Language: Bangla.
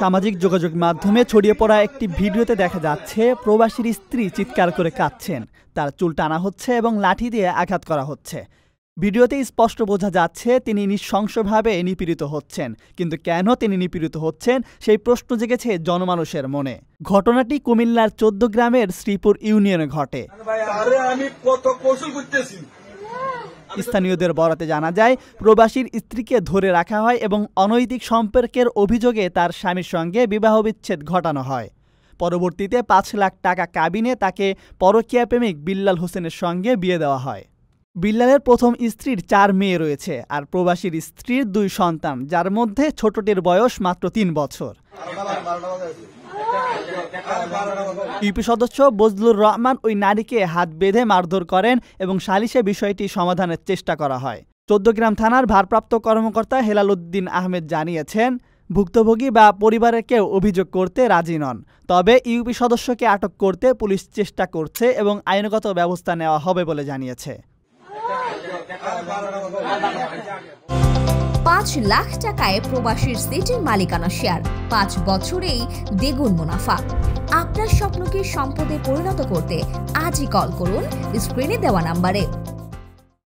সামাজিক যোগাযোগ মাধ্যমে ছড়িয়ে পড়া একটি ভিডিওতে দেখা যাচ্ছে প্রবাসীর স্ত্রী চিৎকার করে কাঁদছেন, তার চুল টানা হচ্ছে এবং লাঠি দিয়ে আঘাত করা হচ্ছে। ভিডিওতে স্পষ্ট বোঝা যাচ্ছে তিনি নৃশংসভাবে নিপীড়িত হচ্ছেন, কিন্তু কেন তিনি নিপীড়িত হচ্ছেন সেই প্রশ্ন জেগেছে জনমানুষের মনে। ঘটনাটি কুমিল্লার ১৪ গ্রামের শ্রীপুর ইউনিয়নে ঘটে। স্থানীয়দের বরাতে জানা যায়, প্রবাসীর স্ত্রীকে ধরে রাখা হয় এবং অনৈতিক সম্পর্কের অভিযোগে তার স্বামীর সঙ্গে বিবাহবিচ্ছেদ ঘটানো হয়। পরবর্তীতে ৫ লাখ টাকা কাবিনে তাকে পরকীয়া প্রেমিক বিল্লাল হোসেনের সঙ্গে বিয়ে দেওয়া হয়। বিল্লালের প্রথম স্ত্রীর ৪ মেয়ে রয়েছে আর প্রবাসীর স্ত্রীর ২ সন্তান, যার মধ্যে ছোটটির বয়স মাত্র ৩ বছর। ইউপি সদস্য বজলুর রহমান ওই নারীকে হাত বেঁধে মারধর করেন এবং সালিশে বিষয়টি সমাধানের চেষ্টা করা হয়। ১৪ গ্রাম থানার ভারপ্রাপ্ত কর্মকর্তা হেলাল উদ্দিন আহমেদ জানিয়েছেন, ভুক্তভোগী বা পরিবারের কেউ অভিযোগ করতে রাজি নন, তবে ইউপি সদস্যকে আটক করতে পুলিশ চেষ্টা করছে এবং আইনগত ব্যবস্থা নেওয়া হবে বলে জানিয়েছে। ৫ লাখ টাকায় প্রবাসীর সিটির মালিকানা শেয়ার, ৫ বছরেই দ্বিগুণ মুনাফা। আপনার স্বপ্নকে সম্পদে পরিণত করতে আজই কল করুন স্ক্রিনে দেওয়া নাম্বারে।